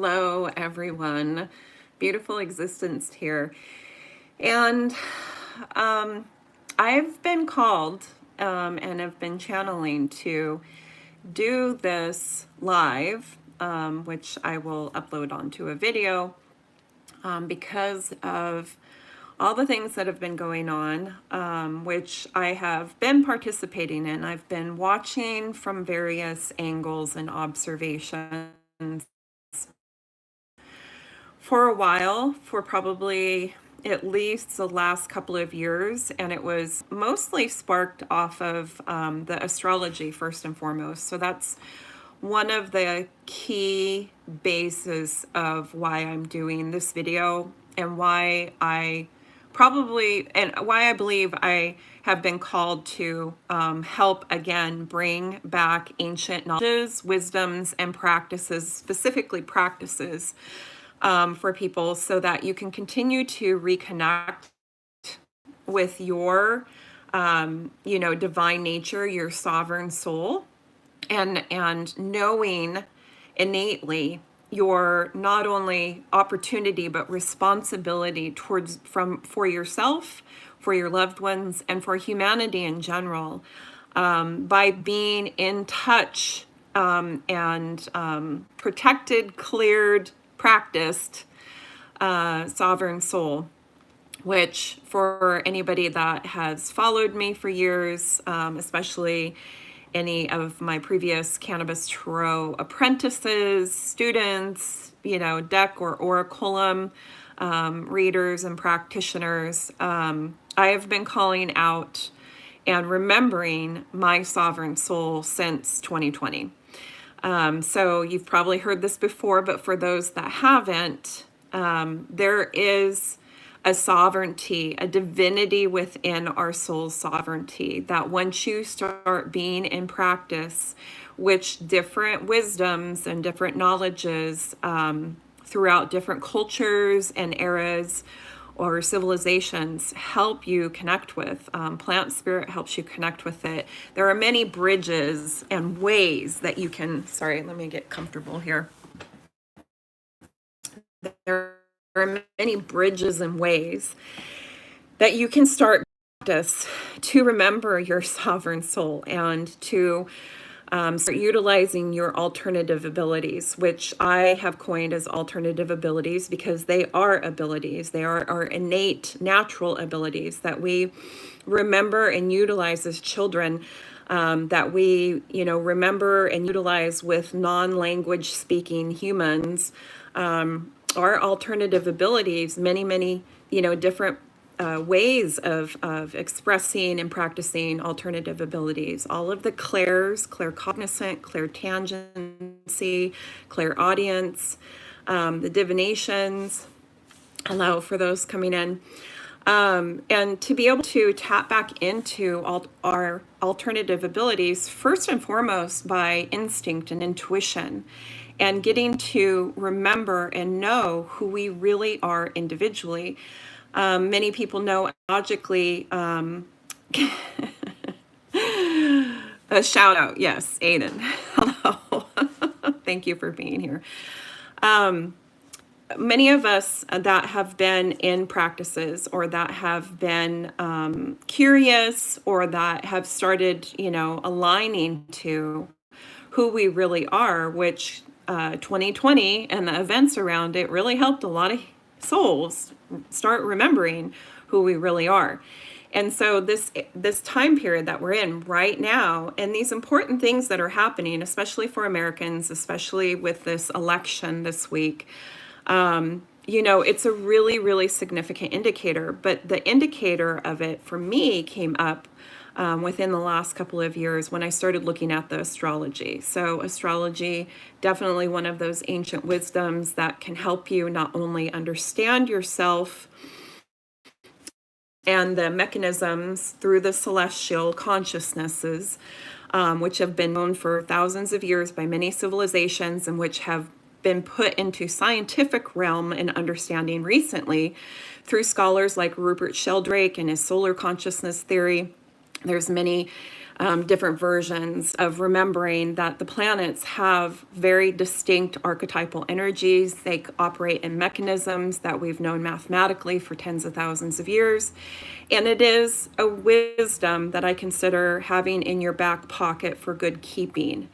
Hello, everyone. Beautiful existence here. And I've been called and have been channeling to do this live, which I will upload onto a video because of all the things that have been going on, which I have been participating in. I've been watching from various angles and observations for a while, for probably at least the last couple of years, and it was mostly sparked off of the astrology first and foremost. So that's one of the key bases of why I'm doing this video and why I believe I have been called to help again bring back ancient knowledges, wisdoms, and practices, specifically practices for people, so that you can continue to reconnect with your, divine nature, your sovereign soul, and knowing innately your not only opportunity but responsibility for yourself, for your loved ones, and for humanity in general, by being in touch and protected, cleared, practiced sovereign soul, which for anybody that has followed me for years, especially any of my previous Cannabis Tarot apprentices, students, deck or oraculum readers and practitioners, I have been calling out and remembering my sovereign soul since 2020. So you've probably heard this before, but for those that haven't, there is a sovereignty, a divinity within our soul's sovereignty, that once you start being in practice, which different wisdoms and different knowledges throughout different cultures and eras or civilizations help you connect with. Plant spirit helps you connect with it. There are many bridges and ways that you can, sorry, let me get comfortable here. There are many bridges and ways that you can start practice to remember your sovereign soul and to start utilizing your alternative abilities, which I have coined as alternative abilities because they are abilities. They are our innate, natural abilities that we remember and utilize as children, that we, remember and utilize with non-language speaking humans. Our alternative abilities, many, different ways of expressing and practicing alternative abilities. All of the clairs, claircognizant, clairtangency, clairaudience, the divinations, allow for those coming in. And to be able to tap back into our alternative abilities, first and foremost by instinct and intuition, and getting to remember and know who we really are individually. Many people know logically, a shout out. Yes, Aiden. Hello. Thank you for being here. Many of us that have been in practices or that have been curious or that have started, aligning to who we really are, which 2020 and the events around it really helped a lot of souls start remembering who we really are. And so this time period that we're in right now, and these important things that are happening, especially for Americans, especially with this election this week, it's a really, really significant indicator. But the indicator of it for me came up within the last couple of years when I started looking at the astrology. So astrology, definitely one of those ancient wisdoms that can help you not only understand yourself and the mechanisms through the celestial consciousnesses, which have been known for thousands of years by many civilizations and which have been put into scientific realm and understanding recently through scholars like Rupert Sheldrake and his solar consciousness theory. There's many different versions of remembering that the planets have very distinct archetypal energies. They operate in mechanisms that we've known mathematically for tens of thousands of years. And it is a wisdom that I consider having in your back pocket for good keeping.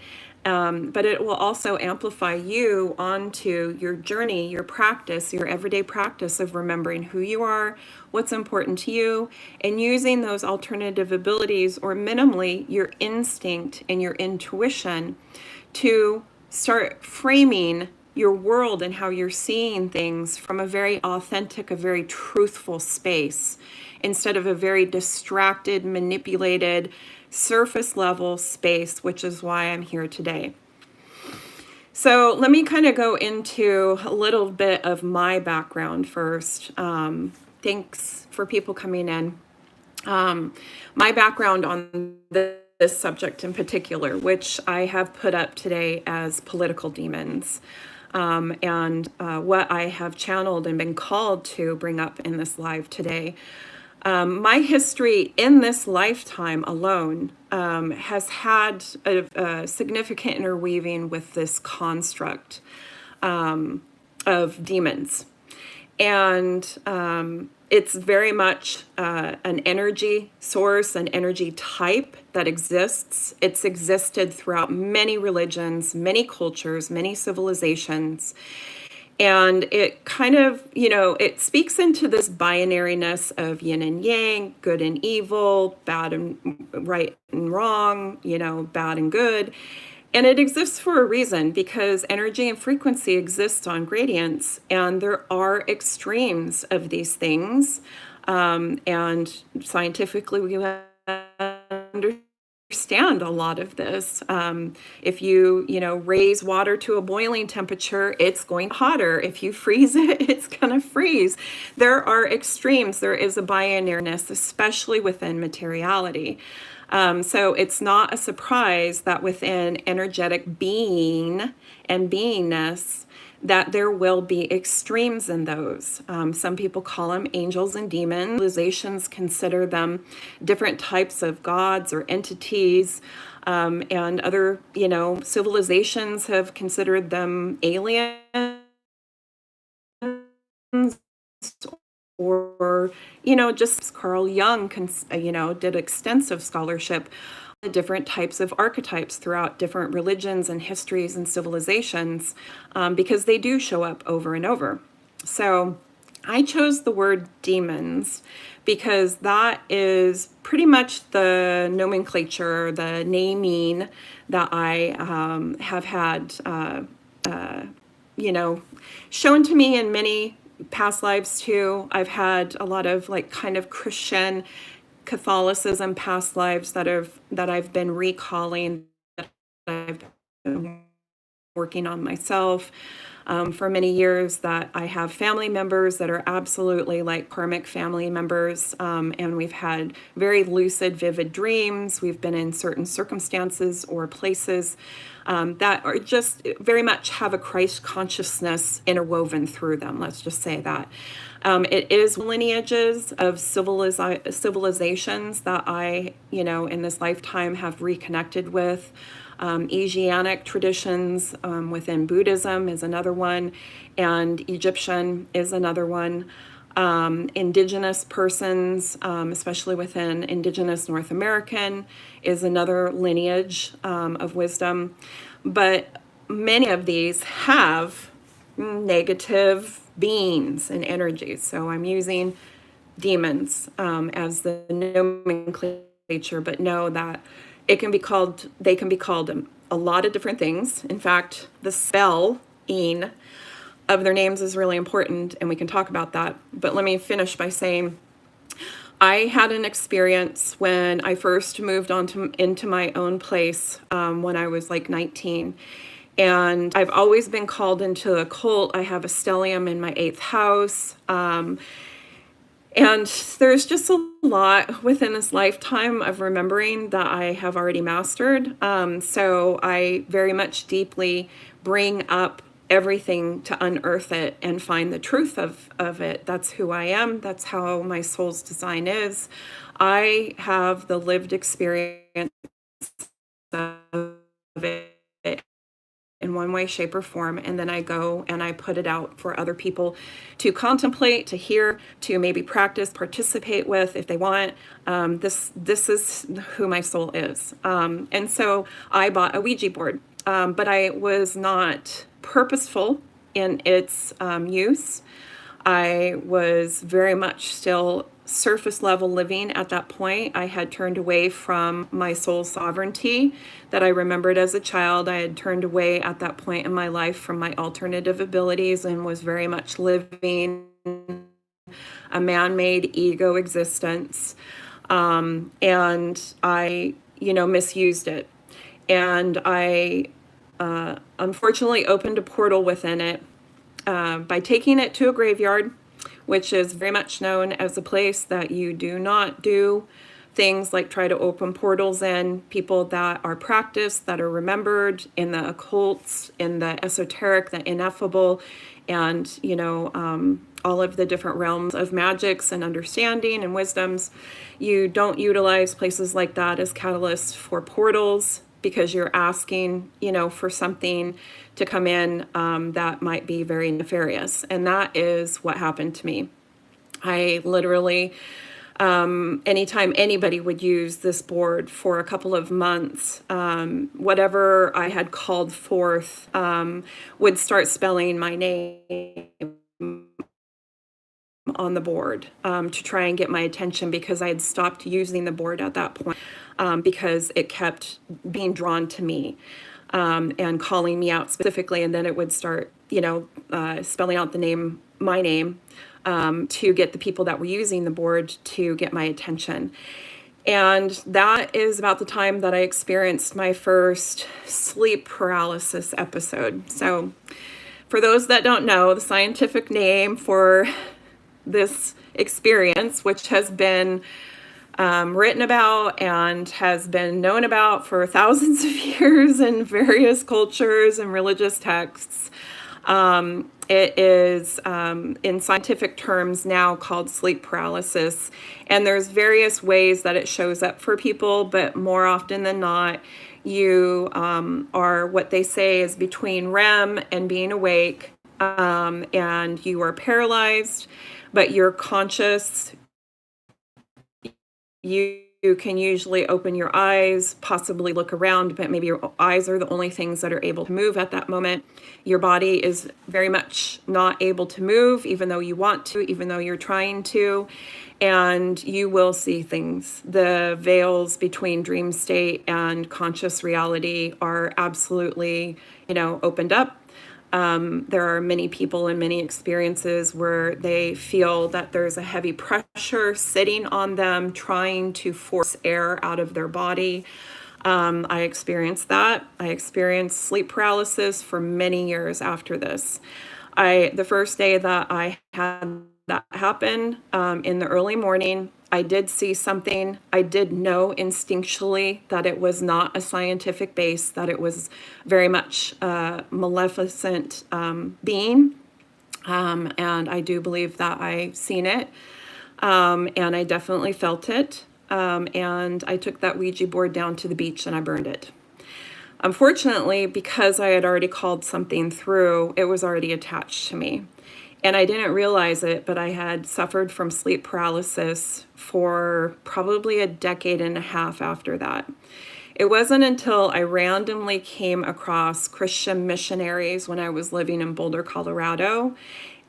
But it will also amplify you onto your journey, your practice, your everyday practice of remembering who you are, what's important to you, and using those alternative abilities, or minimally your instinct and your intuition, to start framing your world and how you're seeing things from a very authentic, a very truthful space, instead of a very distracted, manipulated, surface level space, which is why I'm here today. So let me kind of go into a little bit of my background first. Thanks for people coming in. My background on this subject in particular, which I have put up today as political demons, and what I have channeled and been called to bring up in this live today. My history in this lifetime alone has had a significant interweaving with this construct of demons. And it's very much an energy source, an energy type that exists. It's existed throughout many religions, many cultures, many civilizations. And it kind of, it speaks into this binariness of yin and yang, good and evil, bad and right and wrong, bad and good. And it exists for a reason, because energy and frequency exist on gradients, and there are extremes of these things. And scientifically, we understand a lot of this. If you raise water to a boiling temperature, it's going hotter. If you freeze it, it's going to freeze. There are extremes. There is a binariness, especially within materiality. So it's not a surprise that within energetic being and beingness, that there will be extremes in those. Some people call them angels and demons. Civilizations consider them different types of gods or entities, and other, civilizations have considered them aliens, or, just Carl Jung, did extensive scholarship on the different types of archetypes throughout different religions and histories and civilizations, because they do show up over and over. So I chose the word demons because that is pretty much the nomenclature, the naming that I have had, shown to me in many past lives too. I've had a lot of kind of Christian Catholicism past lives that I've been recalling, that I've been working on myself for many years, that I have family members that are absolutely like karmic family members, and we've had very lucid, vivid dreams. We've been in certain circumstances or places that are just very much have a Christ consciousness interwoven through them. Let's just say that. It is lineages of civilizations that I, in this lifetime have reconnected with. Asiatic traditions within Buddhism is another one, and Egyptian is another one. Indigenous persons, especially within Indigenous North American, is another lineage of wisdom. But many of these have negative beings and energies. So I'm using demons as the nomenclature, but know that they can be called a lot of different things. In fact, the spelling of their names is really important, and we can talk about that. But let me finish by saying I had an experience when I first moved into my own place when I was like 19. And I've always been called into a cult. I have a stellium in my 8th house. And there's just a lot within this lifetime of remembering that I have already mastered. So I very much deeply bring up everything to unearth it and find the truth of it. That's who I am. That's how my soul's design is. I have the lived experience of it in one way, shape, or form, and then I go and I put it out for other people to contemplate, to hear, to maybe practice, participate with if they want. This is who my soul is. And so I bought a Ouija board, but I was not purposeful in its use. I was very much still surface level living at that point. I had turned away from my soul sovereignty that I remembered as a child. I had turned away at that point in my life from my alternative abilities and was very much living a man-made ego existence. And I, misused it. And I unfortunately opened a portal within it by taking it to a graveyard, which is very much known as a place that you do not do things like try to open portals in. People that are practiced, that are remembered in the occults, in the esoteric, the ineffable, and all of the different realms of magics and understanding and wisdoms. You don't utilize places like that as catalysts for portals, because you're asking, for something to come in that might be very nefarious. And that is what happened to me. I literally, anytime anybody would use this board for a couple of months, whatever I had called forth would start spelling my name on the board to try and get my attention, because I had stopped using the board at that point because it kept being drawn to me and calling me out specifically. And then it would start, spelling out my name to get the people that were using the board to get my attention. And that is about the time that I experienced my first sleep paralysis episode. So for those that don't know, the scientific name for this experience, which has been written about and has been known about for thousands of years in various cultures and religious texts. It is, in scientific terms now, called sleep paralysis. And there's various ways that it shows up for people, but more often than not, you are what they say is between REM and being awake, and you are paralyzed, but you're conscious. You can usually open your eyes, possibly look around, but maybe your eyes are the only things that are able to move at that moment. Your body is very much not able to move, even though you want to, even though you're trying to, and you will see things. The veils between dream state and conscious reality are absolutely, opened up. There are many people and many experiences where they feel that there's a heavy pressure sitting on them, trying to force air out of their body. I experienced that. I experienced sleep paralysis for many years after this. The first day that I had that happen, in the early morning, I did see something. I did know instinctually that it was not a scientific base, that it was very much a maleficent being. And I do believe that I seen it. And I definitely felt it. And I took that Ouija board down to the beach and I burned it. Unfortunately, because I had already called something through, it was already attached to me. And I didn't realize it, but I had suffered from sleep paralysis for probably a decade and a half after that. It wasn't until I randomly came across Christian missionaries when I was living in Boulder, Colorado,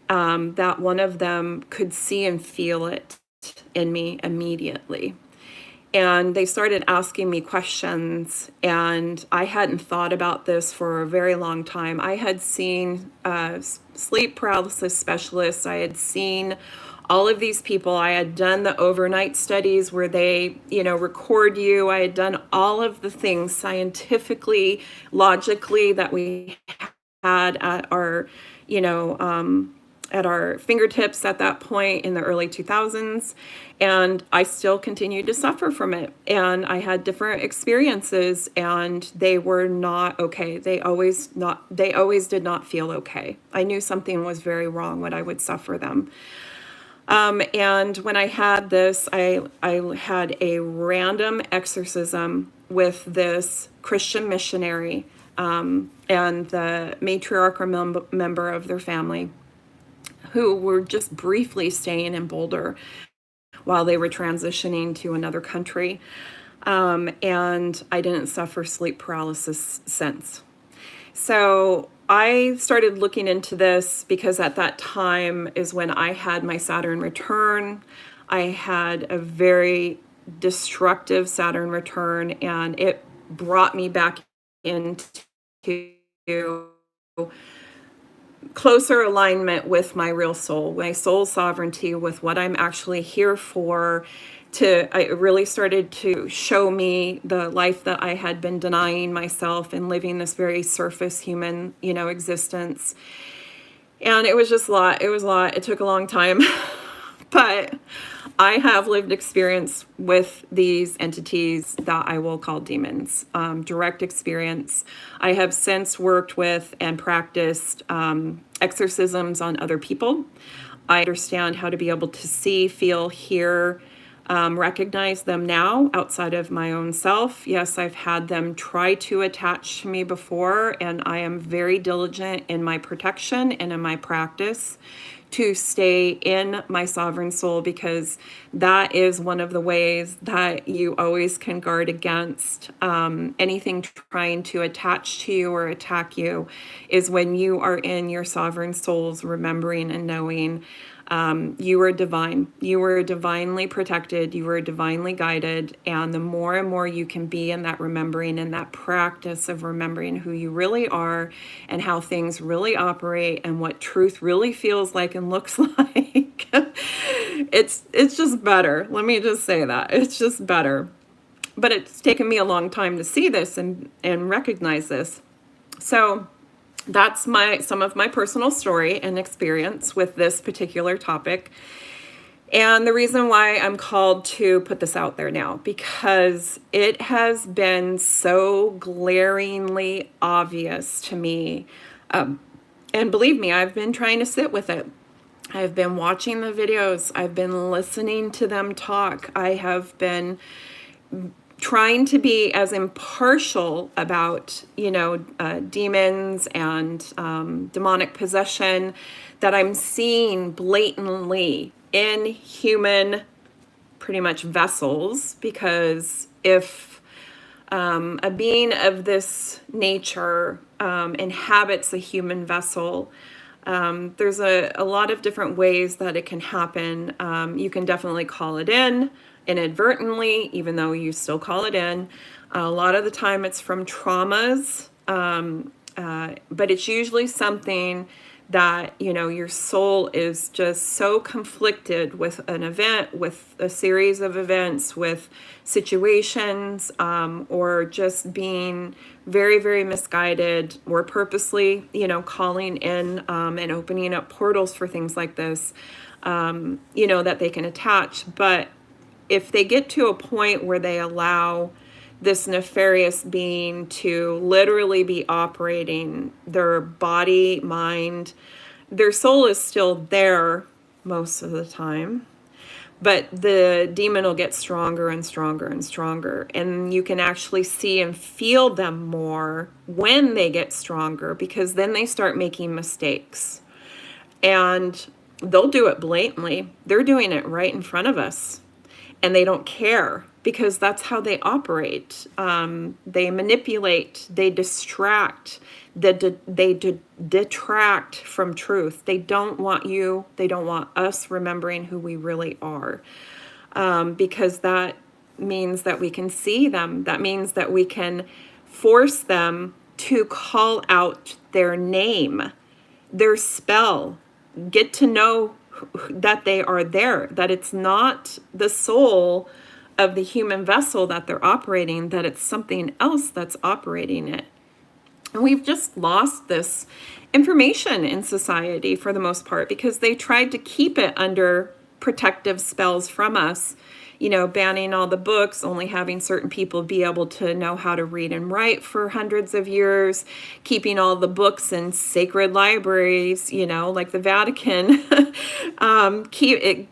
that one of them could see and feel it in me immediately. And they started asking me questions, and I hadn't thought about this for a very long time. I had seen sleep paralysis specialists. I had seen all of these people. I had done the overnight studies where they, record you. I had done all of the things scientifically, logically that we had at our, at our fingertips at that point in the early 2000s. And I still continued to suffer from it. And I had different experiences and they were not okay. They always did not feel okay. I knew something was very wrong when I would suffer them. And when I had this, I had a random exorcism with this Christian missionary, and the matriarch or member of their family, who were just briefly staying in Boulder while they were transitioning to another country. And I didn't suffer sleep paralysis since. So I started looking into this because at that time is when I had my Saturn return. I had a very destructive Saturn return, and it brought me back into closer alignment with my real soul, my soul sovereignty, with what I'm actually here for. It really started to show me the life that I had been denying myself and living this very surface human, existence. And it was just a lot. It was a lot. It took a long time. But I have lived experience with these entities that I will call demons, direct experience. I have since worked with and practiced exorcisms on other people. I understand how to be able to see, feel, hear, recognize them now outside of my own self. Yes, I've had them try to attach to me before, and I am very diligent in my protection and in my practice to stay in my sovereign soul, because that is one of the ways that you always can guard against anything trying to attach to you or attack you, is when you are in your sovereign soul's remembering and knowing you are divine. You are divinely protected. You are divinely guided. And the more and more you can be in that remembering and that practice of remembering who you really are and how things really operate and what truth really feels like and looks like, it's just better. Let me just say that. It's just better. But it's taken me a long time to see this and recognize this. So that's some of my personal story and experience with this particular topic. And the reason why I'm called to put this out there now, because it has been so glaringly obvious to me. And believe me, I've been trying to sit with it. I've been watching the videos. I've been listening to them talk. I have been trying to be as impartial about, demons and demonic possession that I'm seeing blatantly in human, pretty much vessels, because if a being of this nature inhabits a human vessel, there's a lot of different ways that it can happen. You can definitely call it in inadvertently, even though you still call it in. A lot of the time it's from traumas, but it's usually something that, your soul is just so conflicted with an event, with a series of events, with situations, or just being very, very misguided, or purposely, calling in and opening up portals for things like this, that they can attach. But if they get to a point where they allow this nefarious being to literally be operating their body, mind, their soul is still there most of the time, but the demon will get stronger and stronger and stronger. And you can actually see and feel them more when they get stronger, because then they start making mistakes. And they'll do it blatantly. They're doing it right in front of us. And they don't care, because that's how they operate. They manipulate, they distract, they detract from truth. They don't want you, they don't want us remembering who we really are, because that means that we can see them. That means that we can force them to call out their name, their spell, get to know that they are there, that it's not the soul of the human vessel that they're operating, that it's something else that's operating it. And we've just lost this information in society for the most part, because they tried to keep it under protective spells from us banning all the books, only having certain people be able to know how to read and write for hundreds of years, keeping all the books in sacred libraries, like the Vatican,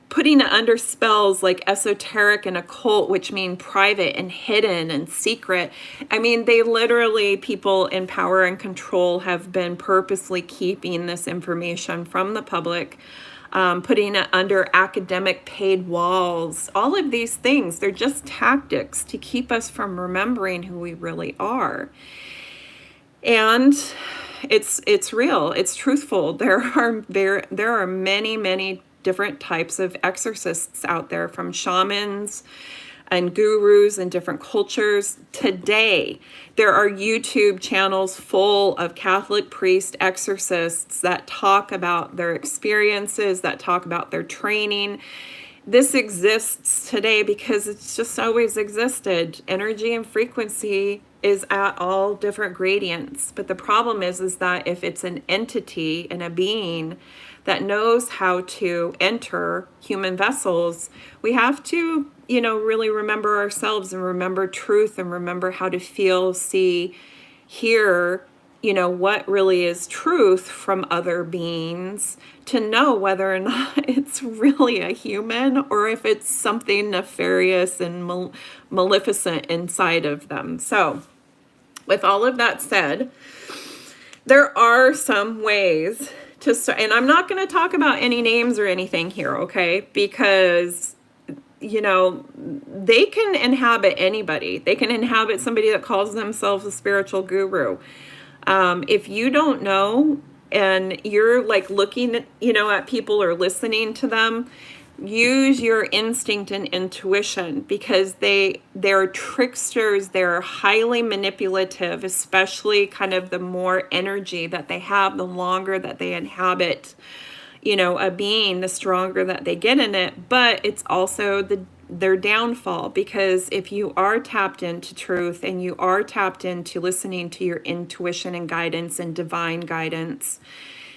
putting it under spells like esoteric and occult, which mean private and hidden and secret. I mean, they literally, people in power and control have been purposely keeping this information from the public, putting it under academic paid walls. All of these things, they're just tactics to keep us from remembering who we really are. And it's real, it's truthful. There are many, many different types of exorcists out there, from shamans and gurus in different cultures. Today, there are YouTube channels full of Catholic priest exorcists that talk about their experiences, that talk about their training. This exists today because it's just always existed. Energy and frequency is at all different gradients. But the problem is that if it's an entity and a being that knows how to enter human vessels, we have to, really remember ourselves and remember truth and remember how to feel, see, hear, what really is truth from other beings, to know whether or not it's really a human or if it's something nefarious and maleficent inside of them. So, with all of that said, there are some ways to start, and I'm not going to talk about any names or anything here, okay? Because, they can inhabit anybody. They can inhabit somebody that calls themselves a spiritual guru. If you don't know and you're like looking at, at people or listening to them, use your instinct and intuition, because they're tricksters. They're highly manipulative, especially kind of the more energy that they have, the longer that they inhabit, a being, the stronger that they get in it. But it's also their downfall, because if you are tapped into truth and you are tapped into listening to your intuition and guidance and divine guidance,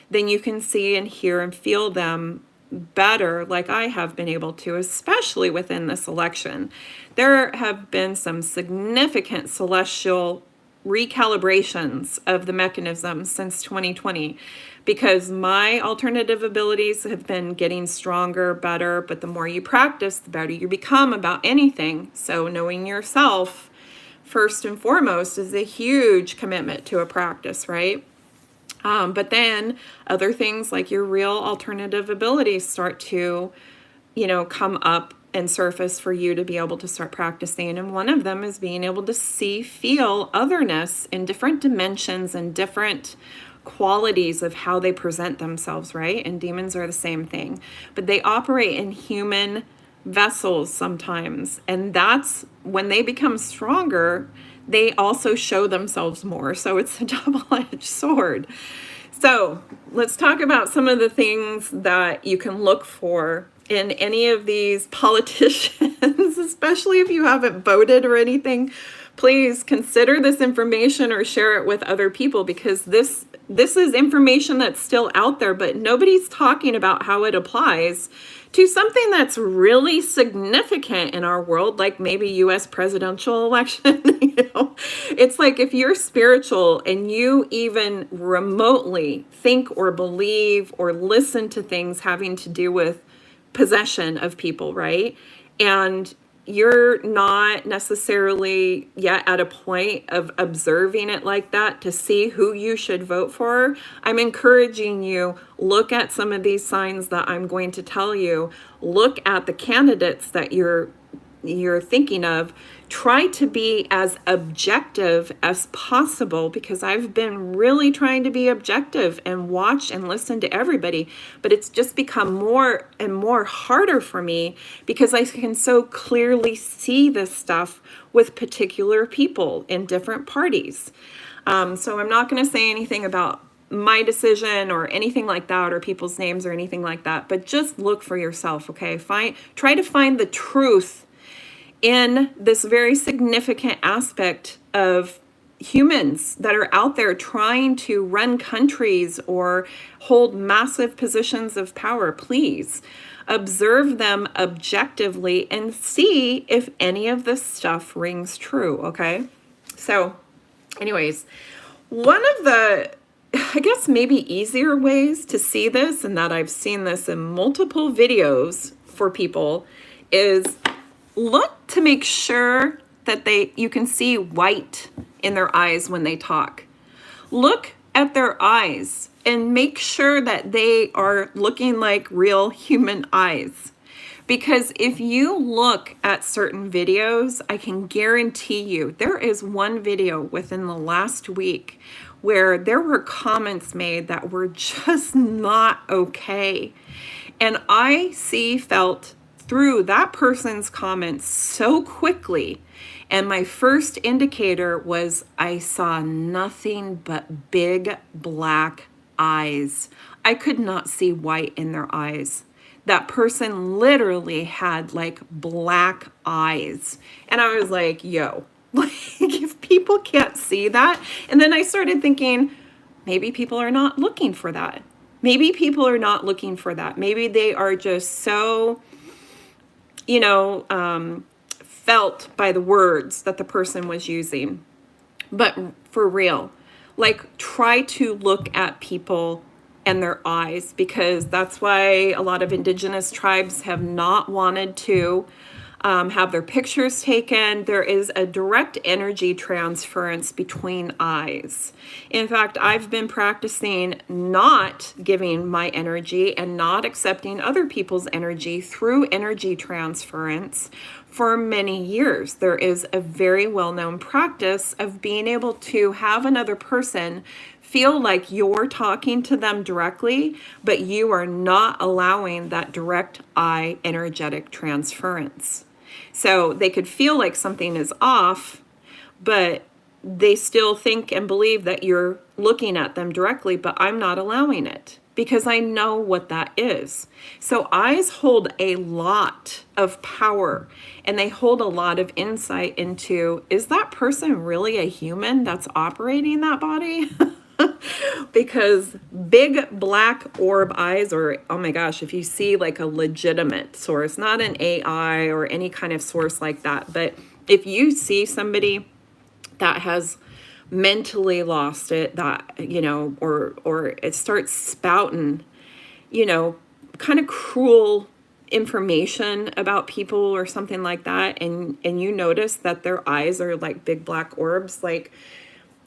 then you can see and hear and feel them better, like I have been able to, especially within this election. There have been some significant celestial recalibrations of the mechanisms since 2020, because my alternative abilities have been getting stronger, better, but the more you practice, the better you become about anything. So knowing yourself first and foremost is a huge commitment to a practice, right? But then other things like your real alternative abilities start to, come up and surface for you to be able to start practicing. And one of them is being able to see, feel otherness in different dimensions and different qualities of how they present themselves, right? And demons are the same thing, but they operate in human vessels sometimes. And that's when they become stronger, they also show themselves more. So it's a double-edged sword. So let's talk about some of the things that you can look for in any of these politicians, especially if you haven't voted or anything. Please consider this information or share it with other people, because this is information that's still out there, but nobody's talking about how it applies to something that's really significant in our world, like maybe US presidential election. It's like if you're spiritual and you even remotely think or believe or listen to things having to do with possession of people, right? And you're not necessarily yet at a point of observing it like that to see who you should vote for, I'm encouraging you, look at some of these signs that I'm going to tell you. Look at the candidates that you're thinking of. Try to be as objective as possible, because I've been really trying to be objective and watch and listen to everybody, but it's just become more and more harder for me because I can so clearly see this stuff with particular people in different parties. So I'm not going to say anything about my decision or anything like that, or people's names or anything like that, but just look for yourself, okay? Try to find the truth in this very significant aspect of humans that are out there trying to run countries or hold massive positions of power, please observe them objectively and see if any of this stuff rings true, okay? So, anyways, one of the, I guess, maybe easier ways to see this, and that I've seen this in multiple videos for people, is look to make sure that you can see white in their eyes when they talk. Look at their eyes and make sure that they are looking like real human eyes. Because if you look at certain videos, I can guarantee you, there is one video within the last week where there were comments made that were just not okay. And I felt through that person's comments so quickly. And my first indicator was I saw nothing but big black eyes. I could not see white in their eyes. That person literally had like black eyes. And I was like, yo, like if people can't see that. And then I started thinking, maybe people are not looking for that. Maybe people are not looking for that. Maybe they are just so, felt by the words that the person was using. But for real, like try to look at people and their eyes, because that's why a lot of indigenous tribes have not wanted to have their pictures taken. There is a direct energy transference between eyes. In fact, I've been practicing not giving my energy and not accepting other people's energy through energy transference for many years. There is a very well-known practice of being able to have another person feel like you're talking to them directly, but you are not allowing that direct eye energetic transference. So they could feel like something is off, but they still think and believe that you're looking at them directly, but I'm not allowing it because I know what that is. So eyes hold a lot of power, and they hold a lot of insight into, is that person really a human that's operating that body? Because big black orb eyes, or oh my gosh, if you see like a legitimate source, not an AI or any kind of source like that, but if you see somebody that has mentally lost it, that, or it starts spouting, kind of cruel information about people or something like that, and you notice that their eyes are like big black orbs, like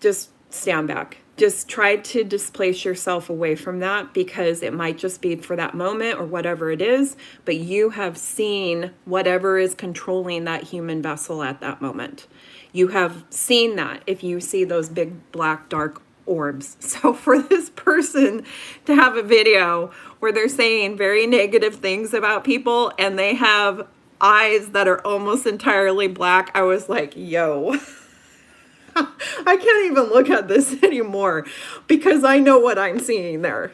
just stand back. Just try to displace yourself away from that, because it might just be for that moment or whatever it is, but you have seen whatever is controlling that human vessel at that moment. You have seen that if you see those big black dark orbs. So for this person to have a video where they're saying very negative things about people and they have eyes that are almost entirely black, I was like, yo. I can't even look at this anymore because I know what I'm seeing there.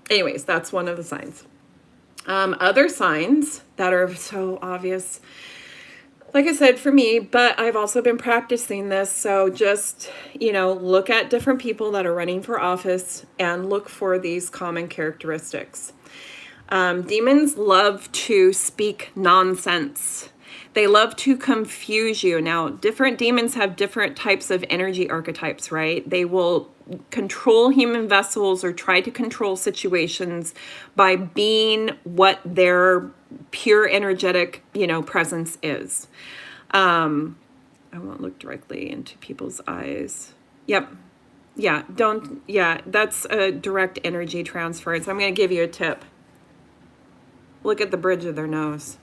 Anyways, that's one of the signs. Other signs that are so obvious, like I said, for me, but I've also been practicing this. So just, look at different people that are running for office and look for these common characteristics. Demons love to speak nonsense. They love to confuse you. Now, different demons have different types of energy archetypes, right? They will control human vessels or try to control situations by being what their pure energetic, presence is. I won't look directly into people's eyes. Yep. Yeah, that's a direct energy transference. I'm going to give you a tip. Look at the bridge of their nose.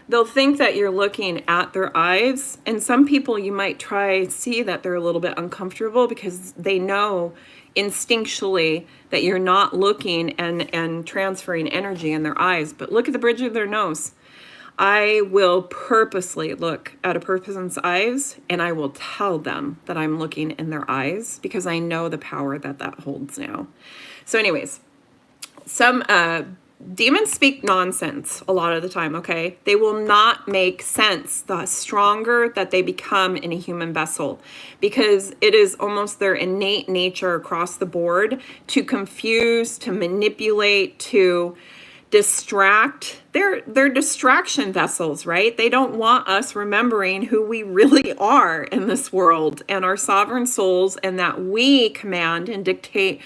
They'll think that you're looking at their eyes, and some people you might see that they're a little bit uncomfortable because they know instinctually that you're not looking and transferring energy in their eyes. But look at the bridge of their nose. I will purposely look at a person's eyes, and I will tell them that I'm looking in their eyes because I know the power that holds now. So anyways, some demons speak nonsense a lot of the time, okay? They will not make sense the stronger that they become in a human vessel, because it is almost their innate nature across the board to confuse, to manipulate, to distract. They're distraction vessels, right? They don't want us remembering who we really are in this world and our sovereign souls, and that we command and dictate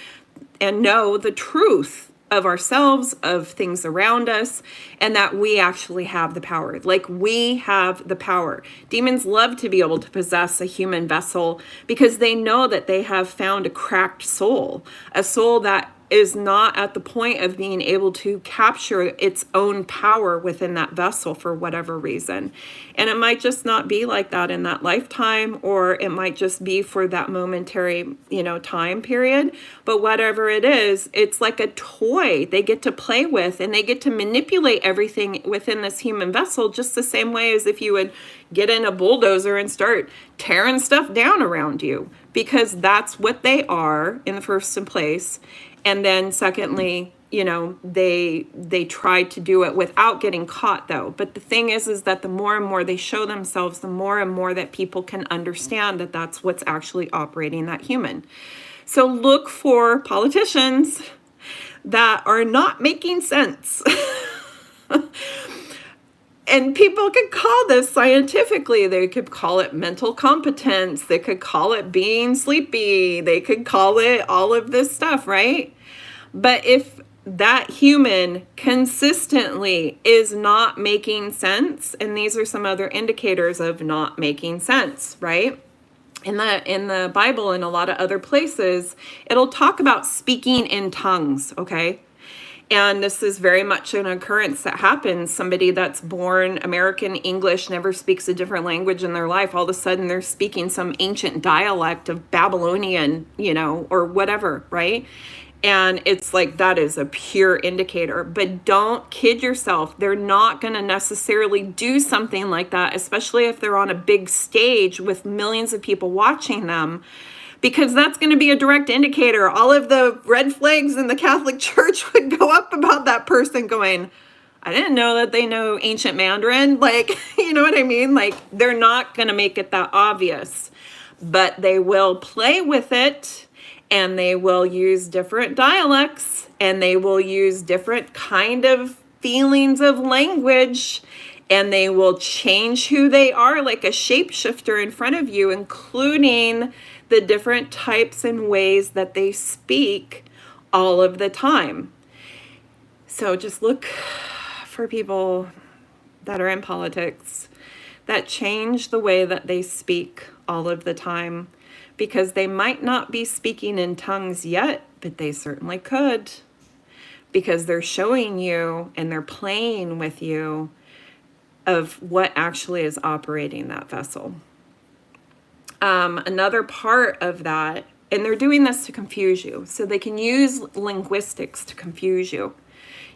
and know the truth of ourselves, of things around us, and that we actually have the power. Like, we have the power. Demons love to be able to possess a human vessel because they know that they have found a cracked soul, a soul that is not at the point of being able to capture its own power within that vessel for whatever reason. And it might just not be like that in that lifetime, or it might just be for that momentary, time period. But whatever it is, it's like a toy they get to play with, and they get to manipulate everything within this human vessel just the same way as if you would get in a bulldozer and start tearing stuff down around you, because that's what they are in the first place. And then secondly, they try to do it without getting caught, though. But the thing is that the more and more they show themselves, the more and more that people can understand that that's what's actually operating that human. So look for politicians that are not making sense. And people could call this scientifically. They could call it mental competence. They could call it being sleepy. They could call it all of this stuff, right? But if that human consistently is not making sense, and these are some other indicators of not making sense, right? In the Bible and a lot of other places, it'll talk about speaking in tongues, okay? And this is very much an occurrence that happens. Somebody that's born American English, never speaks a different language in their life, all of a sudden they're speaking some ancient dialect of Babylonian, or whatever, right? And it's like, that is a pure indicator. But don't kid yourself. They're not going to necessarily do something like that, especially if they're on a big stage with millions of people watching them, because that's going to be a direct indicator. All of the red flags in the Catholic Church would go up about that person going, I didn't know that they know ancient Mandarin. Like, you know what I mean? Like, they're not going to make it that obvious, but they will play with it. And they will use different dialects, and they will use different kind of feelings of language, and they will change who they are like a shapeshifter in front of you, including the different types and ways that they speak all of the time. So just look for people that are in politics that change the way that they speak all of the time, because they might not be speaking in tongues yet, but they certainly could, because they're showing you and they're playing with you of what actually is operating that vessel. Another part of that, and they're doing this to confuse you, so they can use linguistics to confuse you.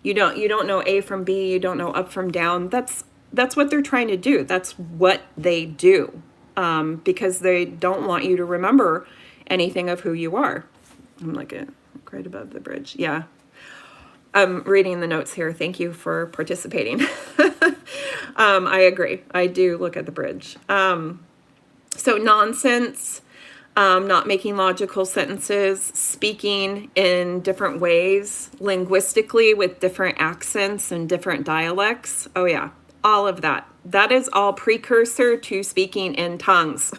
You don't know A from B, you don't know up from down. That's what they're trying to do. That's what they do. Because they don't want you to remember anything of who you are. I'm like right above the bridge. Yeah. I'm reading the notes here. Thank you for participating. I agree. I do look at the bridge. So nonsense, not making logical sentences, speaking in different ways, linguistically with different accents and different dialects. Oh yeah, all of that. That is all precursor to speaking in tongues.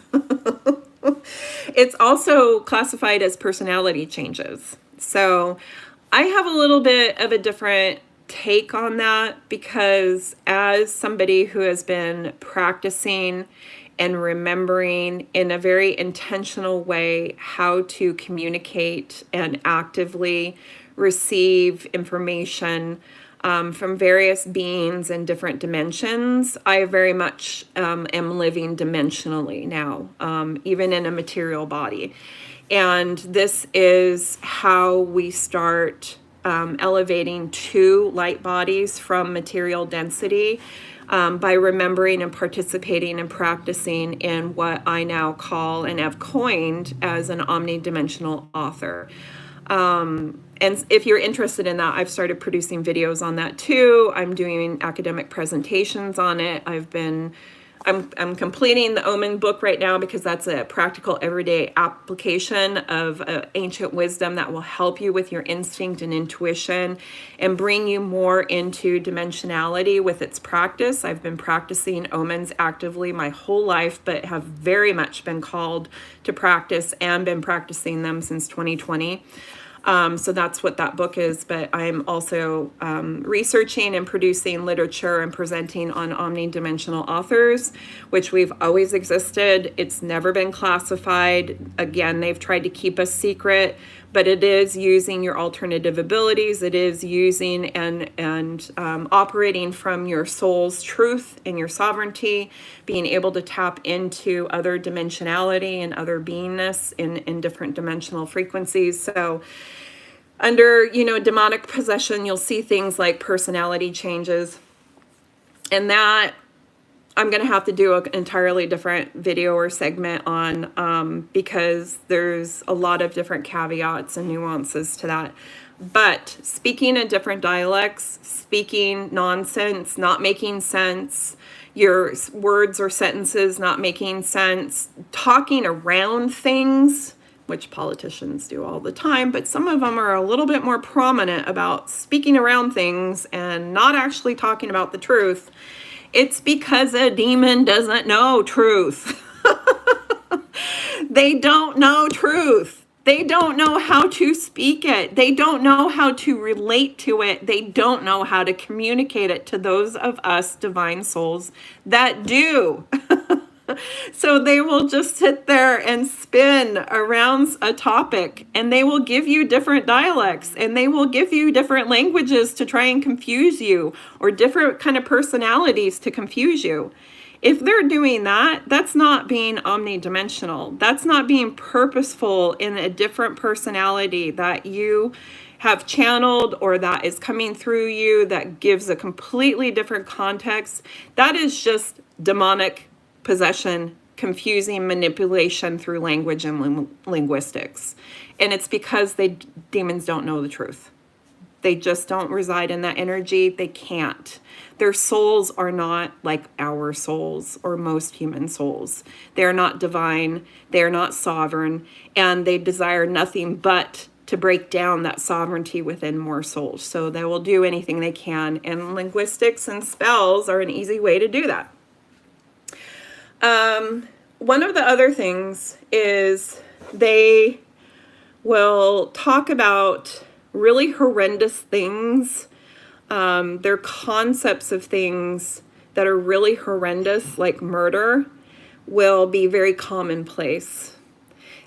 It's also classified as personality changes. So I have a little bit of a different take on that, because as somebody who has been practicing and remembering in a very intentional way how to communicate and actively receive information from various beings in different dimensions, I very much am living dimensionally now, even in a material body. And this is how we start elevating two light bodies from material density, by remembering and participating and practicing in what I now call and have coined as an omnidimensional author. And if you're interested in that, I've started producing videos on that too. I'm doing academic presentations on it. I'm completing the Omen book right now because that's a practical everyday application of ancient wisdom that will help you with your instinct and intuition and bring you more into dimensionality with its practice. I've been practicing omens actively my whole life, but have very much been called to practice and been practicing them since 2020. So that's what that book is, but I'm also researching and producing literature and presenting on omnidimensional authors, which we've always existed. It's never been classified. Again, they've tried to keep us secret, but it is using your alternative abilities. It is using and operating from your soul's truth and your sovereignty, being able to tap into other dimensionality and other beingness in different dimensional frequencies. So under, demonic possession, you'll see things like personality changes. And that I'm going to have to do an entirely different video or segment on because there's a lot of different caveats and nuances to that. But speaking in different dialects, speaking nonsense, not making sense, your words or sentences not making sense, talking around things, which politicians do all the time, but some of them are a little bit more prominent about speaking around things and not actually talking about the truth. It's because a demon doesn't know truth. They don't know truth. They don't know how to speak it. They don't know how to relate to it. They don't know how to communicate it to those of us divine souls that do. So they will just sit there and spin around a topic, and they will give you different dialects, and they will give you different languages to try and confuse you, or different kind of personalities to confuse you. If they're doing that, that's not being omnidimensional. That's not being purposeful in a different personality that you have channeled or that is coming through you that gives a completely different context. That is just demonic possession, confusing manipulation through language and linguistics. And it's because demons don't know the truth. They just don't reside in that energy. They can't. Their souls are not like our souls or most human souls. They're not divine. They're not sovereign. And they desire nothing but to break down that sovereignty within more souls. So they will do anything they can. And linguistics and spells are an easy way to do that. One of the other things is they will talk about really horrendous things. Their concepts of things that are really horrendous, like murder, will be very commonplace.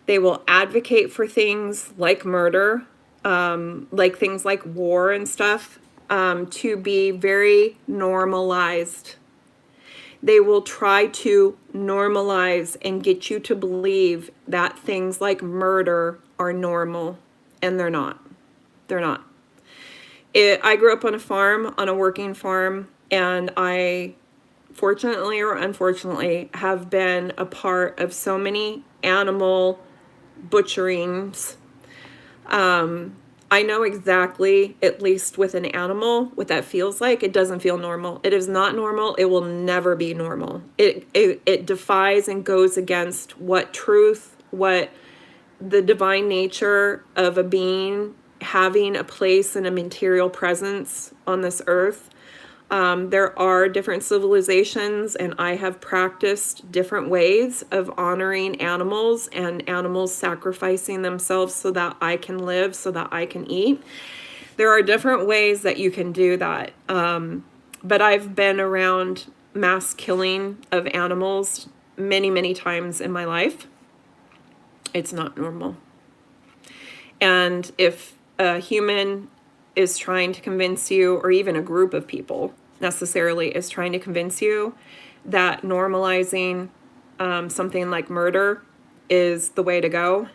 They will advocate for things like murder, like things like war and stuff, to be very normalized. They will try to normalize and get you to believe that things like murder are normal, and they're not. They're not. I grew up on a farm, on a working farm, and I, fortunately or unfortunately, have been a part of so many animal butcherings. I know exactly, at least with an animal, what that feels like. It doesn't feel normal. It is not normal. It will never be normal. It defies and goes against what truth, what the divine nature of a being having a place and a material presence on this earth. There are different civilizations, and I have practiced different ways of honoring animals and animals sacrificing themselves so that I can live, so that I can eat. There are different ways that you can do that. But I've been around mass killing of animals many, many times in my life. It's not normal. And if a human is trying to convince you, or even a group of people necessarily is trying to convince you that normalizing something like murder is the way to go,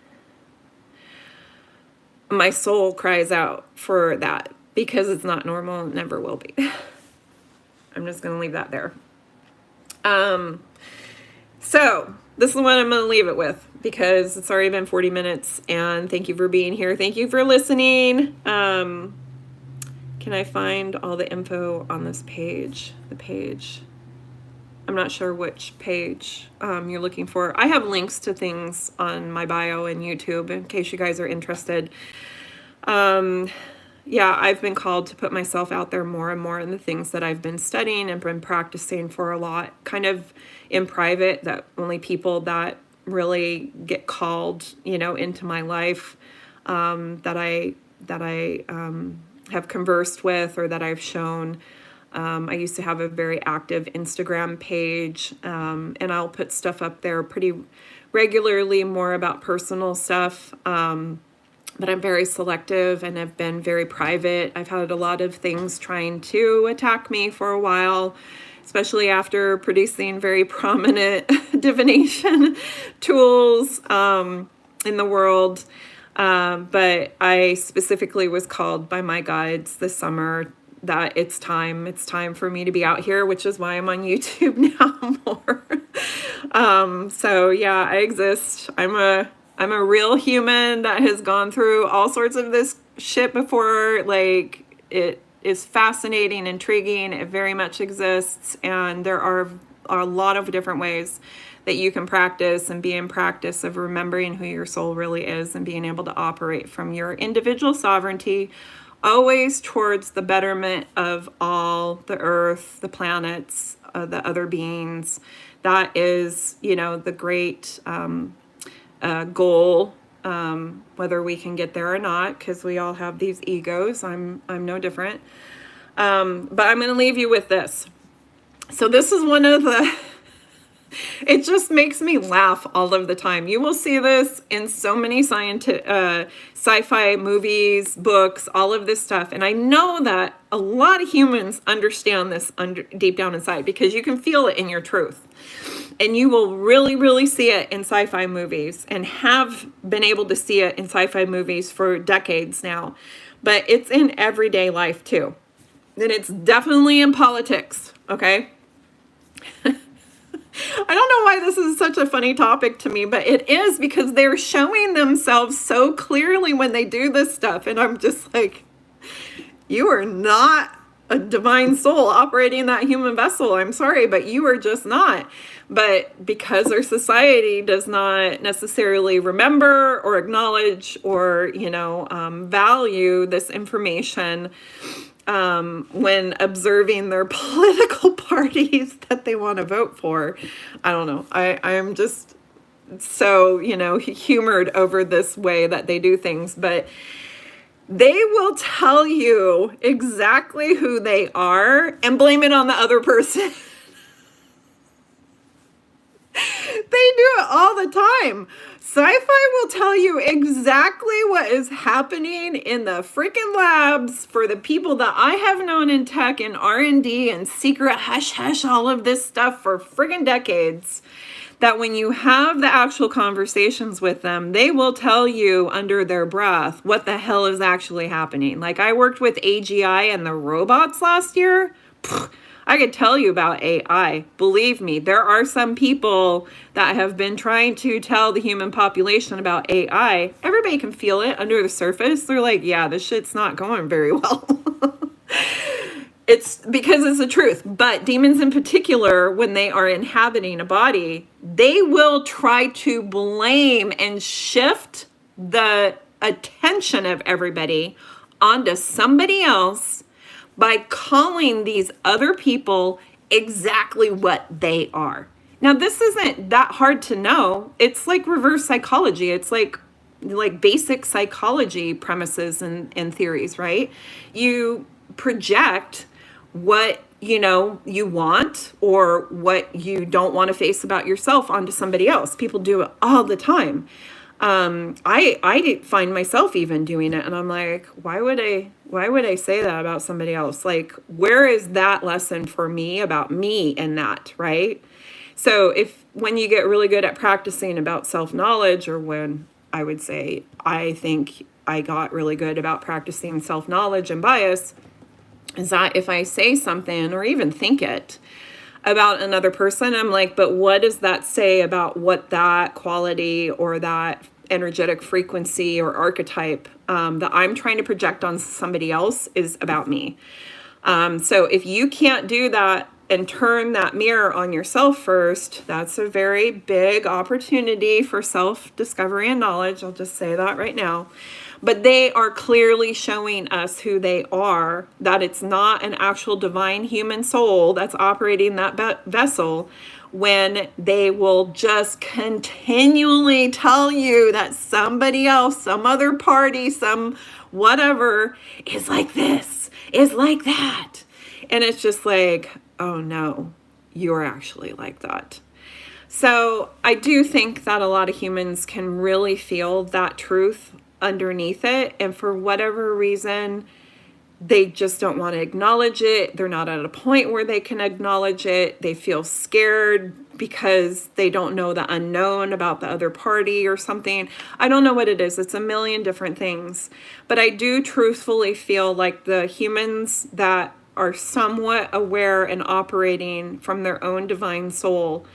my soul cries out for that, because it's not normal and never will be. I'm just going to leave that there. So this is what I'm going to leave it with, because it's already been 40 minutes, and thank you for being here. Thank you for listening. Can I find all the info on this page? The page. I'm not sure which page you're looking for. I have links to things on my bio and YouTube in case you guys are interested. Yeah, I've been called to put myself out there more and more in the things that I've been studying and been practicing for a lot, kind of in private, that only people that really get called, into my life, that I have conversed with, or that I've shown. I used to have a very active Instagram page, and I'll put stuff up there pretty regularly, more about personal stuff. But I'm very selective and have been very private. I've had a lot of things trying to attack me for a while, especially after producing very prominent divination tools in the world. But I specifically was called by my guides this summer that it's time for me to be out here, which is why I'm on YouTube now more. So yeah, I exist. I'm a real human that has gone through all sorts of this shit before. Like, it is fascinating, intriguing. It very much exists. And there are a lot of different ways that you can practice and be in practice of remembering who your soul really is and being able to operate from your individual sovereignty, always towards the betterment of all, the earth, the planets, the other beings. That is, the great goal, whether we can get there or not, because we all have these egos. I'm no different. But I'm going to leave you with this. So this is one of the, it just makes me laugh all of the time. You will see this in so many sci-fi movies, books, all of this stuff. And I know that a lot of humans understand this deep down inside, because you can feel it in your truth. And you will really, really see it in sci-fi movies, and have been able to see it in sci-fi movies for decades now. But it's in everyday life too. And it's definitely in politics, okay? I don't know why this is such a funny topic to me, but it is, because they're showing themselves so clearly when they do this stuff. And I'm just like, you are not a divine soul operating that human vessel. I'm sorry, but you are just not. But because our society does not necessarily remember or acknowledge or, value this information, when observing their political parties that they want to vote for, I don't know. I am just so, humored over this way that they do things. But they will tell you exactly who they are and blame it on the other person. They do it all the time. Sci-fi will tell you exactly what is happening in the freaking labs for the people that I have known in tech and R&D and secret hush, all of this stuff for freaking decades. That when you have the actual conversations with them, they will tell you under their breath what the hell is actually happening. Like, I worked with AGI and the robots last year. I could tell you about AI. Believe me, there are some people that have been trying to tell the human population about AI. Everybody can feel it under the surface. They're like, yeah, this shit's not going very well. It's because it's the truth. But demons in particular, when they are inhabiting a body, they will try to blame and shift the attention of everybody onto somebody else by calling these other people exactly what they are. Now, this isn't that hard to know. It's like reverse psychology. It's like basic psychology premises and theories, right? You project what you want or what you don't want to face about yourself onto somebody else. People do it all the time. I find myself even doing it, and I'm like, why would I say that about somebody else? Like, where is that lesson for me about me in that, right? So when you get really good at practicing about self-knowledge, or when I would say, I think I got really good about practicing self-knowledge and bias, is that if I say something or even think it, about another person. I'm like, but what does that say about what that quality or that energetic frequency or archetype that I'm trying to project on somebody else is about me? So if you can't do that and turn that mirror on yourself first, that's a very big opportunity for self-discovery and knowledge. I'll just say that right now. But they are clearly showing us who they are, that it's not an actual divine human soul that's operating that vessel, when they will just continually tell you that somebody else, some other party, some whatever is like this, is like that. And it's just like, oh no, you're actually like that. So I do think that a lot of humans can really feel that truth underneath it. And for whatever reason, they just don't want to acknowledge it. They're not at a point where they can acknowledge it. They feel scared because they don't know the unknown about the other party or something. I don't know what it is. It's a million different things. But I do truthfully feel like the humans that are somewhat aware and operating from their own divine soul,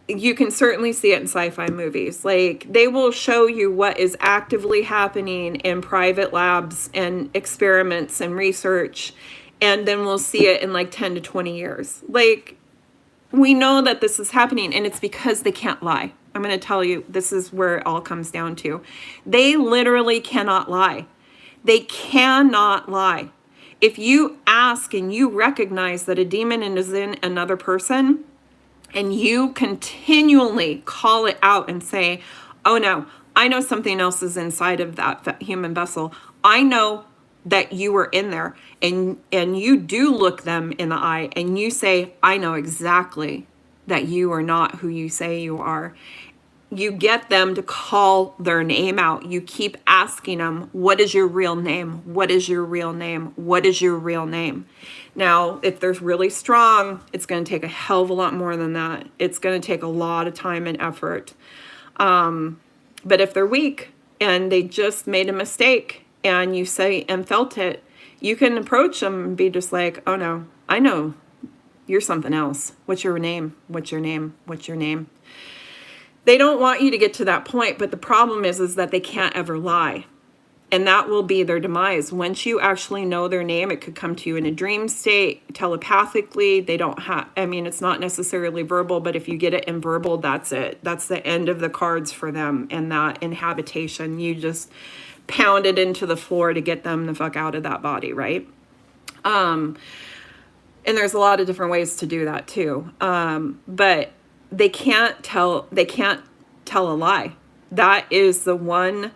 you can certainly see it in sci-fi movies. Like, they will show you what is actively happening in private labs and experiments and research, and then we'll see it in like 10 to 20 years. Like, we know that this is happening, and it's because they can't lie. I'm going to tell you, this is where it all comes down to. They literally cannot lie. They cannot lie. If you ask and you recognize that a demon is in another person, and you continually call it out and say, oh no, I know something else is inside of that human vessel. I know that you were in there, and you do look them in the eye and you say, I know exactly that you are not who you say you are. You get them to call their name out. You keep asking them, what is your real name? What is your real name? What is your real name? Now, if they're really strong, it's going to take a hell of a lot more than that. It's going to take a lot of time and effort. But if they're weak and they just made a mistake and you say and felt it, you can approach them and be just like, oh no, I know you're something else. What's your name? What's your name? What's your name? They don't want you to get to that point, but the problem is that they can't ever lie. And that will be their demise. Once you actually know their name, it could come to you in a dream state, telepathically. They don't have, I mean, it's not necessarily verbal, but if you get it in verbal, that's it. That's the end of the cards for them. And that inhabitation, you just pound it into the floor to get them the fuck out of that body, right? And there's a lot of different ways to do that too. But they can't tell a lie. That is the one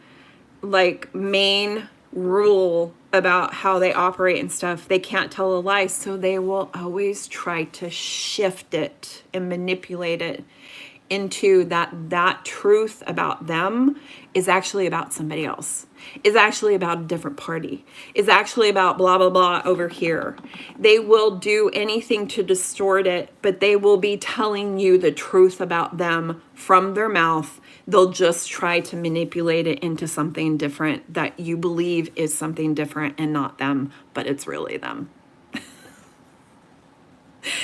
like main rule about how they operate and stuff. They can't tell a lie, so they will always try to shift it and manipulate it into that truth about them is actually about somebody else, is actually about a different party, is actually about blah, blah, blah over here. They will do anything to distort it, but they will be telling you the truth about them from their mouth. They'll just try to manipulate it into something different that you believe is something different and not them, but it's really them.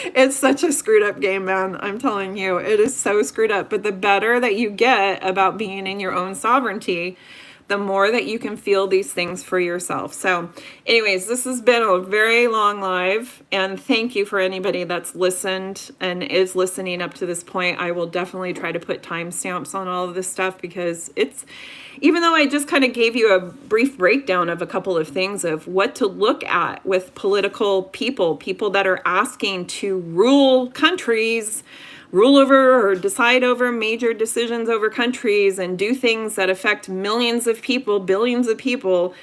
It's such a screwed up game, man. I'm telling you, it is so screwed up. But the better that you get about being in your own sovereignty, the more that you can feel these things for yourself. So anyways, this has been a very long live, and thank you for anybody that's listened and is listening up to this point. I will definitely try to put timestamps on all of this stuff, because it's, even though I just kind of gave you a brief breakdown of a couple of things of what to look at with political people that are asking to rule countries, rule over or decide over major decisions over countries and do things that affect millions of people, billions of people.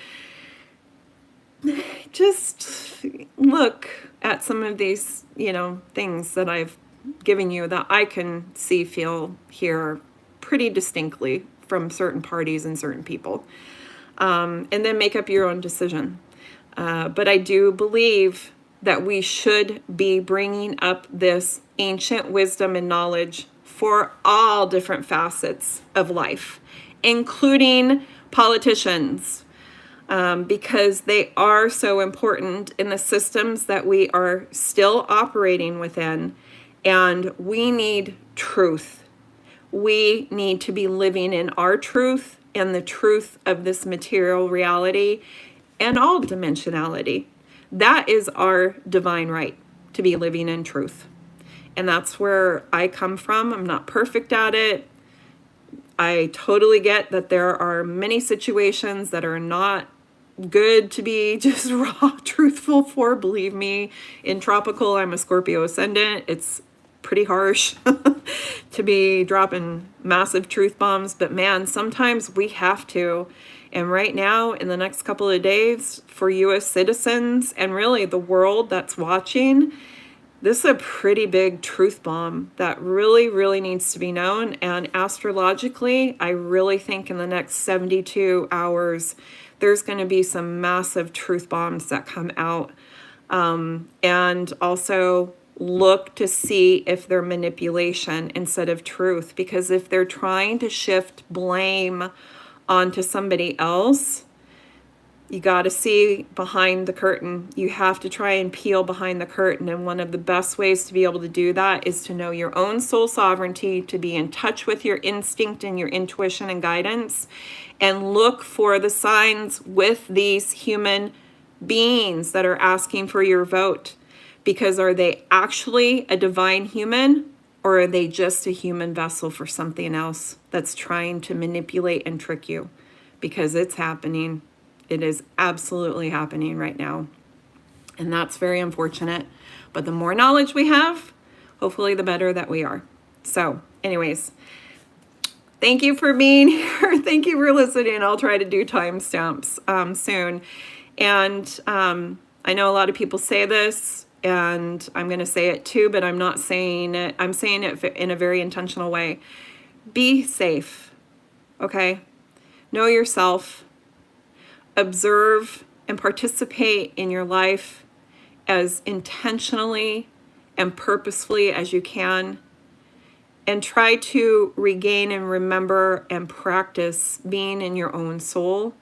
Just look at some of these, things that I've given you that I can see, feel, hear pretty distinctly from certain parties and certain people. And then make up your own decision. But I do believe that we should be bringing up this ancient wisdom and knowledge for all different facets of life, including politicians, because they are so important in the systems that we are still operating within. And we need truth. We need to be living in our truth and the truth of this material reality and all dimensionality. That is our divine right, to be living in truth. And that's where I come from. I'm not perfect at it. I totally get that there are many situations that are not good to be just raw truthful for. Believe me, in tropical, I'm a Scorpio ascendant. It's pretty harsh to be dropping massive truth bombs, but man, sometimes we have to. And right now, in the next couple of days, for US citizens and really the world that's watching, this is a pretty big truth bomb that really, really needs to be known. And astrologically, I really think in the next 72 hours, there's going to be some massive truth bombs that come out. And also look to see if they're manipulation instead of truth. Because if they're trying to shift blame onto somebody else, you got to see behind the curtain. You have to try and peel behind the curtain. And one of the best ways to be able to do that is to know your own soul sovereignty, to be in touch with your instinct and your intuition and guidance, and look for the signs with these human beings that are asking for your vote. Because are they actually a divine human, or are they just a human vessel for something else that's trying to manipulate and trick you? Because it's happening. It is absolutely happening right now. And that's very unfortunate. But the more knowledge we have, hopefully the better that we are. So anyways, thank you for being here. Thank you for listening. I'll try to do timestamps soon. And I know a lot of people say this, and I'm going to say it too, but I'm not saying it. I'm saying it in a very intentional way. Be safe, okay? Know yourself. Observe and participate in your life as intentionally and purposefully as you can, and try to regain and remember and practice being in your own soul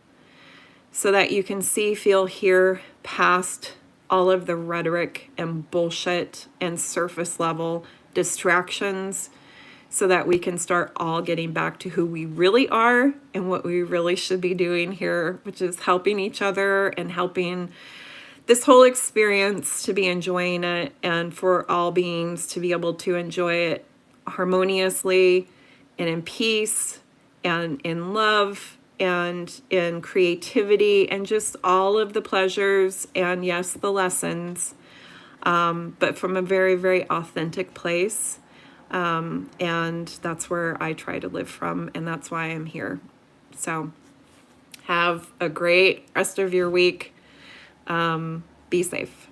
so that you can see, feel, hear past all of the rhetoric and bullshit and surface level distractions, so that we can start all getting back to who we really are and what we really should be doing here, which is helping each other and helping this whole experience to be enjoying it, and for all beings to be able to enjoy it harmoniously and in peace and in love and in creativity and just all of the pleasures and yes, the lessons, but from a very, very authentic place. And that's where I try to live from, and that's why I'm here. So have a great rest of your week. Be safe.